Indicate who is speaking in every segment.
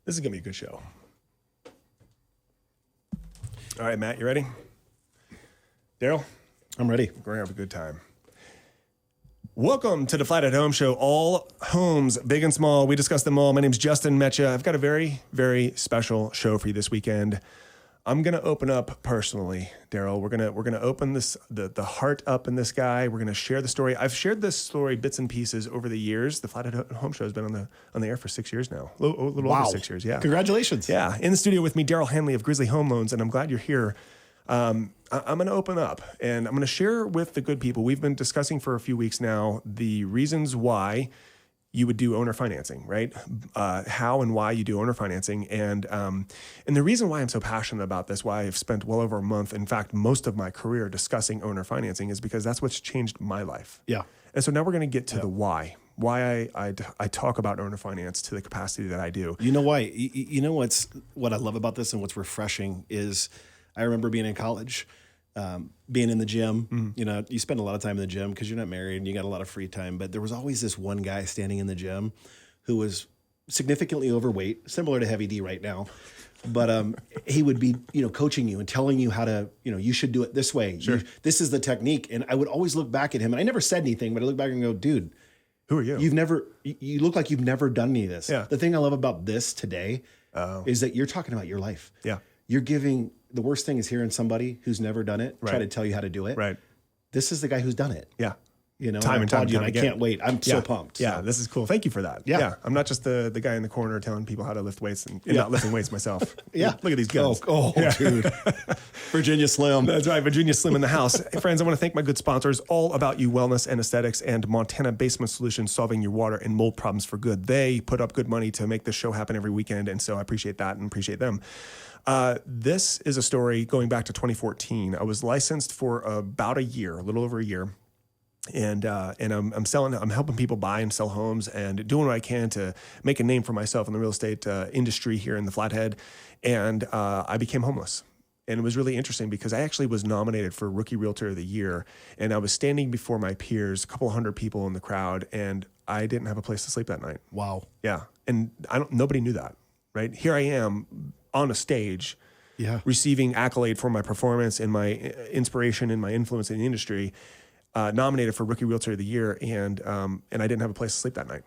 Speaker 1: This is going to be a good show. All right, Matt, you ready? Darel?
Speaker 2: I'm ready.
Speaker 1: We're going to have a good time. Welcome to the Flathead Home Show. All homes, big and small. We discuss them all. My name's Justin Meccia. I've got a very, very special show for you this weekend. I'm going to open up personally, Darel. We're going to open this the heart up in this guy. We're going to share the story. I've shared this story bits and pieces over the years. The Flathead Home Show has been on the air for 6 years now. A little over 6 years, yeah.
Speaker 2: Congratulations.
Speaker 1: Yeah. In the studio with me, Darel Handley of Grizzly Home Loans, and I'm glad you're here. I'm going to open up, and I'm going to share with the good people. We've been discussing for a few weeks now the reasons why you would do owner financing, right? How and why you do owner financing. And the reason why I'm so passionate about this, why I've spent well over a month, in fact, most of my career discussing owner financing, is because that's what's changed my life.
Speaker 2: Yeah.
Speaker 1: And so now we're going to get to the why I talk about owner finance to the capacity that I do.
Speaker 2: You know why? You know what I love about this and what's refreshing is I remember being in college, being in the gym. Mm-hmm. You know, you spend a lot of time in the gym because you're not married and you got a lot of free time. But there was always this one guy standing in the gym who was significantly overweight, similar to Heavy D right now. But he would be, coaching you and telling you how to, you should do it this way.
Speaker 1: Sure.
Speaker 2: This is the technique. And I would always look back at him, and I never said anything, but I look back and go, dude,
Speaker 1: who are you?
Speaker 2: You look like you've never done any of this.
Speaker 1: Yeah.
Speaker 2: The thing I love about this today is that you're talking about your life.
Speaker 1: Yeah.
Speaker 2: You're giving, the worst thing is hearing somebody who's never done it try to tell you how to do it.
Speaker 1: Right.
Speaker 2: This is the guy who's done it.
Speaker 1: Yeah.
Speaker 2: Time and time again. I can't wait. I'm so
Speaker 1: Yeah.
Speaker 2: pumped.
Speaker 1: Yeah,
Speaker 2: So.
Speaker 1: This is cool. Thank you for that.
Speaker 2: Yeah.
Speaker 1: I'm not just the guy in the corner telling people how to lift weights and not lifting weights myself.
Speaker 2: Yeah.
Speaker 1: Look at these guns.
Speaker 2: Dude. Virginia Slim.
Speaker 1: That's right. Virginia Slim in the house. Friends, I want to thank my good sponsors, All About You Wellness and Aesthetics and Montana Basement Solutions, solving your water and mold problems for good. They put up good money to make this show happen every weekend, and so I appreciate that and appreciate them. This is a story going back to 2014. I was licensed for about a year, a little over a year. And I'm helping people buy and sell homes and doing what I can to make a name for myself in the real estate industry here in the Flathead. And I became homeless. And it was really interesting because I actually was nominated for Rookie Realtor of the Year. And I was standing before my peers, a couple hundred people in the crowd, and I didn't have a place to sleep that night.
Speaker 2: Wow.
Speaker 1: Yeah. And nobody knew that, right? Here I am on a stage receiving accolade for my performance and my inspiration and my influence in the industry. Nominated for Rookie Realtor of the Year, and I didn't have a place to sleep that night.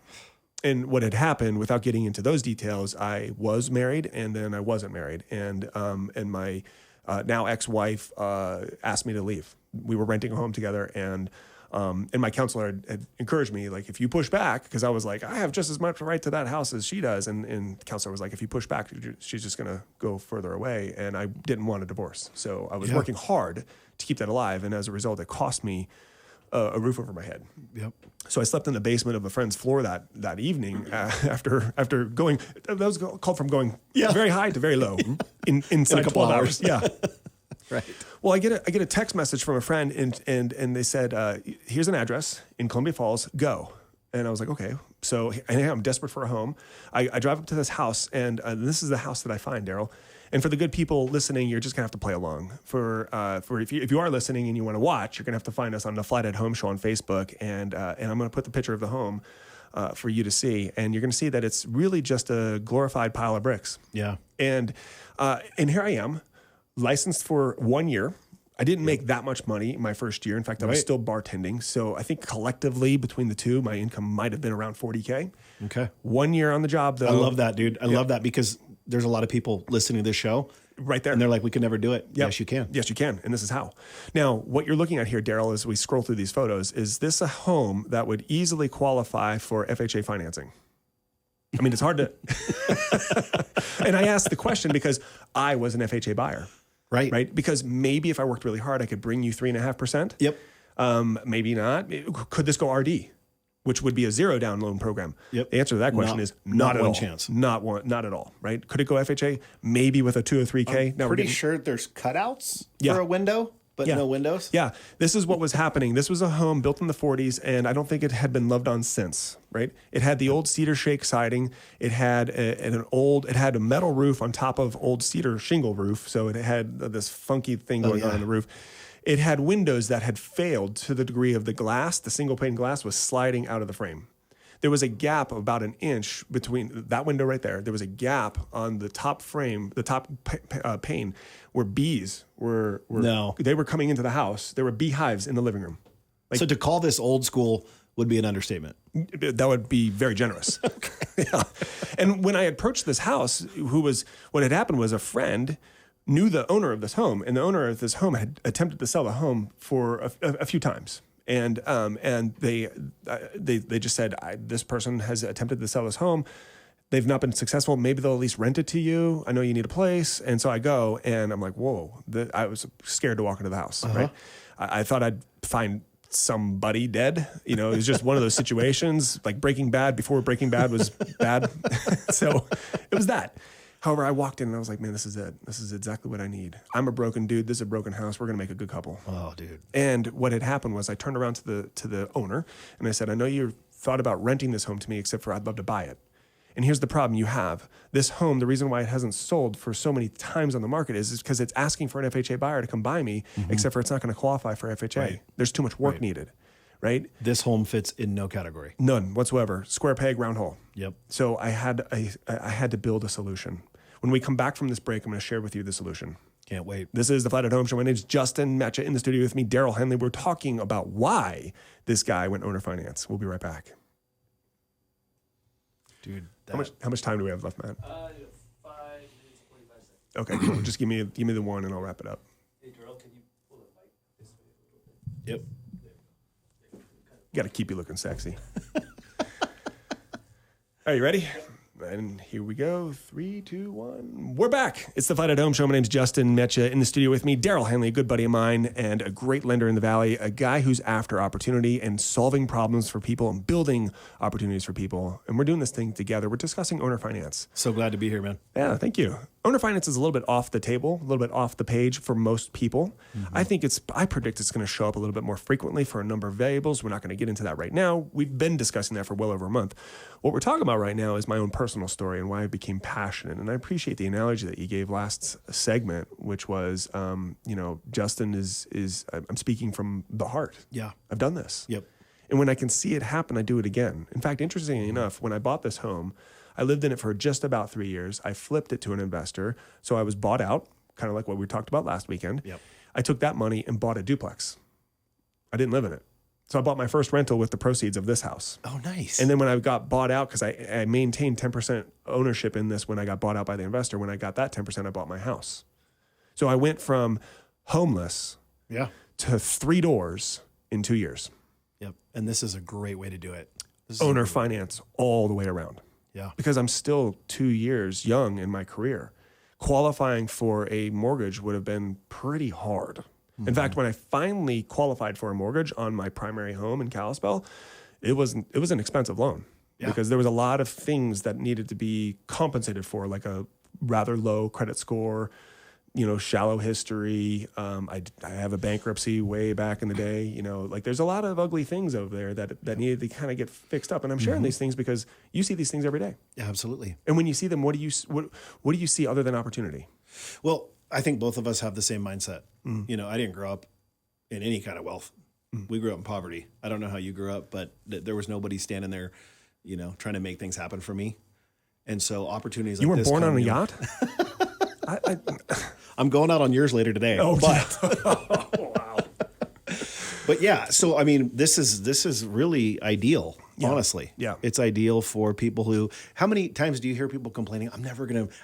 Speaker 1: And what had happened, without getting into those details, I was married, and then I wasn't married, and my now ex-wife asked me to leave. We were renting a home together, and my counselor had encouraged me, like, if you push back, because I was like, I have just as much right to that house as she does, and the counselor was like, if you push back, she's just going to go further away, and I didn't want a divorce, so I was working hard to keep that alive, and as a result, it cost me a roof over my head.
Speaker 2: Yep.
Speaker 1: So I slept in the basement of a friend's floor that evening after going. That was called from going very high to very low inside
Speaker 2: a couple
Speaker 1: 12 hours. Yeah.
Speaker 2: Right.
Speaker 1: Well, I get a text message from a friend and they said, here's an address in Columbia Falls. Go. And I was like, okay. So I'm desperate for a home. I drive up to this house, and this is the house that I find, Darel. And for the good people listening, you're just gonna have to play along. For if you are listening and you want to watch, you're gonna have to find us on the Flathead Home Show on Facebook, and I'm gonna put the picture of the home for you to see, and you're gonna see that it's really just a glorified pile of bricks.
Speaker 2: Yeah.
Speaker 1: And here I am, licensed for 1 year. I didn't make that much money my first year. In fact, I was still bartending. So I think collectively between the two, my income might have been around $40K.
Speaker 2: Okay.
Speaker 1: 1 year on the job, though.
Speaker 2: I love that, dude. I love that because there's a lot of people listening to this show.
Speaker 1: Right there.
Speaker 2: And they're like, we could never do it. Yes, you can.
Speaker 1: Yes, you can. And this is how. Now, what you're looking at here, Darel, as we scroll through these photos, is this a home that would easily qualify for FHA financing? I mean, it's hard to... And I asked the question because I was an FHA buyer. Right? Because maybe if I worked really hard, I could bring you 3.5%.
Speaker 2: Yep.
Speaker 1: Maybe not. Could this go RD? Which would be a zero down loan program.
Speaker 2: Yep.
Speaker 1: The answer to that question is not at
Speaker 2: one
Speaker 1: all.
Speaker 2: Chance.
Speaker 1: Not at all, right? Could it go FHA? Maybe with a 2 or 3K.
Speaker 2: I'm pretty sure there's cutouts for a window, but no windows.
Speaker 1: Yeah. This is what was happening. This was a home built in the 40s, and I don't think it had been loved on since, right? It had the old cedar shake siding. It had a metal roof on top of old cedar shingle roof, so it had this funky thing going on the roof. It had windows that had failed to the degree of the glass. The single pane glass was sliding out of the frame. there was a gap about an inch between that window right there. There was a gap on the top frame, the top pane, where bees were they were coming into the house. There were beehives in the living room.
Speaker 2: So to call this old school would be an understatement.
Speaker 1: That would be very generous. Yeah. And when I approached this house, what had happened was a friend knew the owner of this home, and the owner of this home had attempted to sell the home for a few times. And they just said, this person has attempted to sell this home. They've not been successful. Maybe they'll at least rent it to you. I know you need a place. And so I go, and I'm like, whoa. I was scared to walk into the house, right? I thought I'd find somebody dead. It was just one of those situations, like Breaking Bad before Breaking Bad was bad. So it was that. However, I walked in and I was like, man, this is it. This is exactly what I need. I'm a broken dude. This is a broken house. We're going to make a good couple.
Speaker 2: Oh, dude.
Speaker 1: And what had happened was I turned around to the owner and I said, I know you thought about renting this home to me, except for I'd love to buy it. And here's the problem you have. This home, the reason why it hasn't sold for so many times on the market is because it's asking for an FHA buyer to come buy me, except for it's not going to qualify for FHA. Right. There's too much work needed, right?
Speaker 2: This home fits in no category.
Speaker 1: None whatsoever. Square peg, round hole.
Speaker 2: Yep.
Speaker 1: So I had to build a solution. When we come back from this break, I'm going to share with you the solution.
Speaker 2: Can't wait.
Speaker 1: This is the Flathead Home Show. My name is Justin Meccia. In the studio with me, Darel Handley. We're talking about why this guy went owner finance. We'll be right back.
Speaker 2: Dude.
Speaker 1: How much time do we have left, Matt?
Speaker 3: 5 minutes, 45 seconds.
Speaker 1: Okay, cool. Just give me the one and I'll wrap it up.
Speaker 3: Hey, Darel, can you pull the mic this way a little bit?
Speaker 2: Yep.
Speaker 1: Got to keep you looking sexy. Are you ready? And here we go. 3, 2, 1. We're back. It's the Flathead Home Show. My name's Justin Meccia. In the studio with me, Darel Handley, a good buddy of mine and a great lender in the Valley, a guy who's after opportunity and solving problems for people and building opportunities for people. And we're doing this thing together. We're discussing owner finance.
Speaker 2: So glad to be here, man.
Speaker 1: Yeah, thank you. Owner finance is a little bit off the table, a little bit off the page for most people. I predict it's going to show up a little bit more frequently for a number of variables. We're not going to get into that right now. We've been discussing that for well over a month. What we're talking about right now is my own personal story and why I became passionate. And I appreciate the analogy that you gave last segment, which was, Justin I'm speaking from the heart.
Speaker 2: Yeah.
Speaker 1: I've done this.
Speaker 2: Yep.
Speaker 1: And when I can see it happen, I do it again. In fact, interestingly enough, when I bought this home, I lived in it for just about 3 years. I flipped it to an investor. So I was bought out, kind of like what we talked about last weekend.
Speaker 2: Yep.
Speaker 1: I took that money and bought a duplex. I didn't live in it. So I bought my first rental with the proceeds of this house.
Speaker 2: Oh, nice.
Speaker 1: And then when I got bought out, because I maintained 10% ownership in this when I got bought out by the investor, when I got that 10%, I bought my house. So I went from homeless to 3 doors in 2 years.
Speaker 2: Yep. And this is a great way to do it.
Speaker 1: Owner finance all the way around.
Speaker 2: Yeah.
Speaker 1: Because I'm still 2 years young in my career. Qualifying for a mortgage would have been pretty hard. In fact, when I finally qualified for a mortgage on my primary home in Kalispell, it was an expensive loan because there was a lot of things that needed to be compensated for, like a rather low credit score, shallow history. I have a bankruptcy way back in the day. Like there's a lot of ugly things over there that needed to kind of get fixed up. And I'm sharing these things because you see these things every day.
Speaker 2: Yeah, absolutely.
Speaker 1: And when you see them, what do you see other than opportunity?
Speaker 2: Well, I think both of us have the same mindset. I didn't grow up in any kind of wealth. We grew up in poverty. I don't know how you grew up, but there was nobody standing there, trying to make things happen for me. And so opportunities like this.
Speaker 1: You weren't born on a yacht?
Speaker 2: I'm going out on yours later today.
Speaker 1: Oh,
Speaker 2: but
Speaker 1: wow.
Speaker 2: But yeah, so I mean, this is really ideal. Honestly, it's ideal for people who. How many times do you hear people complaining?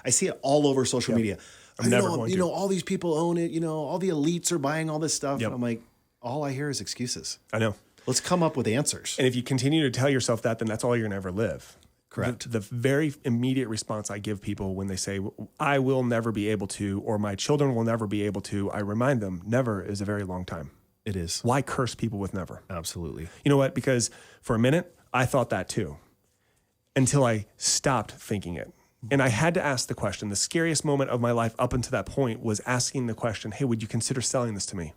Speaker 2: I see it all over social media.
Speaker 1: I'm never going to.
Speaker 2: All these people own it. All the elites are buying all this stuff. I'm like, all I hear is excuses.
Speaker 1: I know.
Speaker 2: Let's come up with answers.
Speaker 1: And if you continue to tell yourself that, then that's all you're going to ever live.
Speaker 2: Correct.
Speaker 1: The very immediate response I give people when they say, I will never be able to, or my children will never be able to, I remind them, never is a very long time.
Speaker 2: It is.
Speaker 1: Why curse people with never?
Speaker 2: Absolutely.
Speaker 1: You know what? Because for a minute, I thought that too, until I stopped thinking it. And I had to ask the question. The scariest moment of my life up until that point was asking the question, hey, would you consider selling this to me?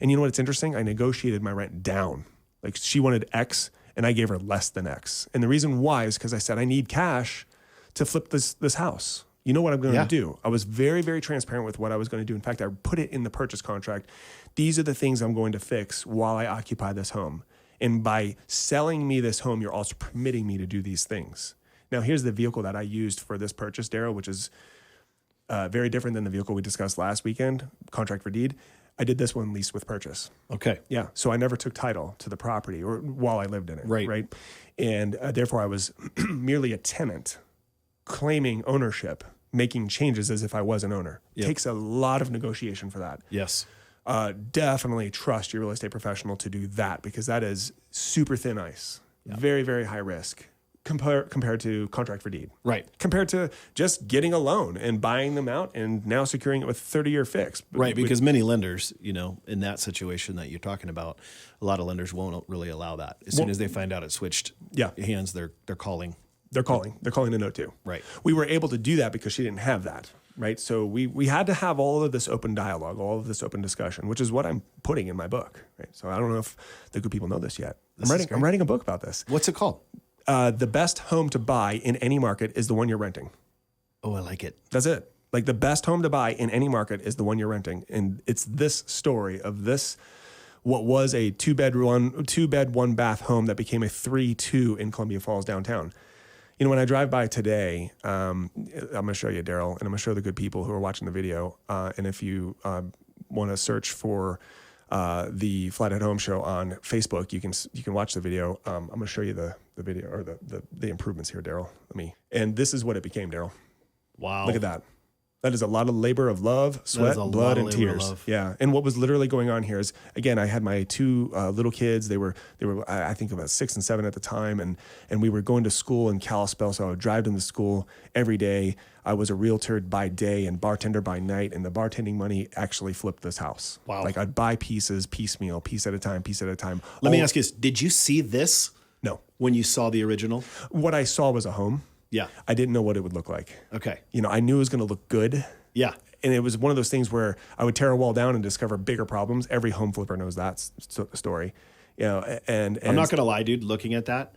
Speaker 1: And you know what's interesting? I negotiated my rent down. Like she wanted X and I gave her less than X. And the reason why is because I said, I need cash to flip this house. You know what I'm going to do? I was very, very transparent with what I was going to do. In fact, I put it in the purchase contract. These are the things I'm going to fix while I occupy this home. And by selling me this home, you're also permitting me to do these things. Now, here's the vehicle that I used for this purchase, Darel, which is very different than the vehicle we discussed last weekend, contract for deed. I did this one lease with purchase.
Speaker 2: Okay.
Speaker 1: Yeah. So I never took title to the property or while I lived in it.
Speaker 2: Right.
Speaker 1: And therefore I was merely a tenant claiming ownership, making changes as if I was an owner.
Speaker 2: Yep.
Speaker 1: Takes a lot of negotiation for that.
Speaker 2: Yes.
Speaker 1: Definitely trust your real estate professional to do that because that is super thin ice. Yep. Very, very high risk compared to contract for deed.
Speaker 2: Right.
Speaker 1: Compared to just getting a loan and buying them out and now securing it with 30-year fix.
Speaker 2: Right, because many lenders, in that situation that you're talking about, a lot of lenders won't really allow that. As soon as they find out it switched hands, they're calling.
Speaker 1: They're calling a note too.
Speaker 2: Right.
Speaker 1: We were able to do that because she didn't have that. Right. So we had to have all of this open dialogue, all of this open discussion, which is what I'm putting in my book. Right. So I don't know if the good people know this yet. I'm writing a book about this.
Speaker 2: What's it called?
Speaker 1: The best home to buy in any market is the one you're renting.
Speaker 2: Oh, I like it.
Speaker 1: That's it. Like the best home to buy in any market is the one you're renting. And it's this story of this, what was a two bed, one bath home that became a 3-2 in Columbia Falls downtown. When I drive by today, I'm going to show you, Darel, and I'm going to show the good people who are watching the video. And if you want to search for the Flathead Home Show on Facebook, you can watch the video. I'm going to show you the video or the improvements here, Darel. And this is what it became, Darel.
Speaker 2: Wow!
Speaker 1: Look at that. That is a lot of labor of love, sweat, blood, and tears. Yeah. And what was literally going on here is, again, I had my two little kids. They were I think about 6 and 7 at the time, and we were going to school in Kalispell, so I would drive them to school every day. I was a realtor by day and bartender by night, and the bartending money actually flipped this house.
Speaker 2: Wow!
Speaker 1: Like I'd buy pieces, piecemeal, piece at a time.
Speaker 2: Let me ask you this: did you see this?
Speaker 1: No.
Speaker 2: When you saw the original?
Speaker 1: What I saw was a home.
Speaker 2: Yeah.
Speaker 1: I didn't know what it would look like.
Speaker 2: Okay.
Speaker 1: I knew it was going to look good.
Speaker 2: Yeah.
Speaker 1: And it was one of those things where I would tear a wall down and discover bigger problems. Every home flipper knows that story. And
Speaker 2: I'm not going to lie, dude, looking at that,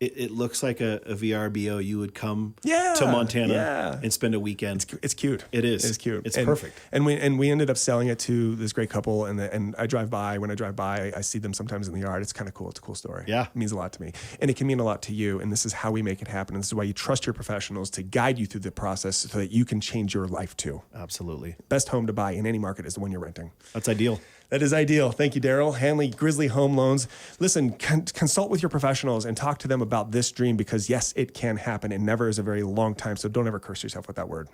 Speaker 2: it looks like a VRBO. You would come to Montana and spend a weekend.
Speaker 1: It's cute.
Speaker 2: It is.
Speaker 1: It's cute.
Speaker 2: It's perfect.
Speaker 1: And we ended up selling it to this great couple. And I drive by. When I drive by, I see them sometimes in the yard. It's kind of cool. It's a cool story.
Speaker 2: Yeah.
Speaker 1: It means a lot to me. And it can mean a lot to you. And this is how we make it happen. And this is why you trust your professionals to guide you through the process so that you can change your life too.
Speaker 2: Absolutely.
Speaker 1: Best home to buy in any market is the one you're renting.
Speaker 2: That's ideal.
Speaker 1: That is ideal. Thank you, Darel. Handley, Grizzly Home Loans. Listen, consult with your professionals and talk to them about this dream because, yes, it can happen. And never is a very long time, so don't ever curse yourself with that word.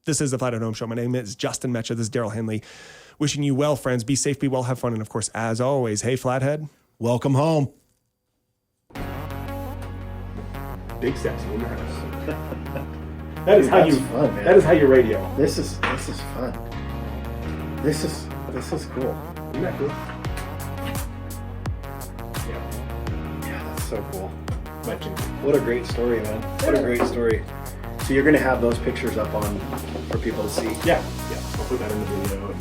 Speaker 1: This is the Flathead Home Show. My name is Justin Meccia. This is Darel Handley. Wishing you well, friends. Be safe, be well, have fun. And, of course, as always, hey, Flathead.
Speaker 2: Welcome home.
Speaker 1: Big steps in your house. That is how you fun, man. That is how you radio.
Speaker 2: This is fun. This is cool.
Speaker 1: Isn't that cool?
Speaker 2: Yeah, that's so cool. What a great story, man. What a great story. So you're going to have those pictures up on for people to see?
Speaker 1: Yeah. I'll put that in the video.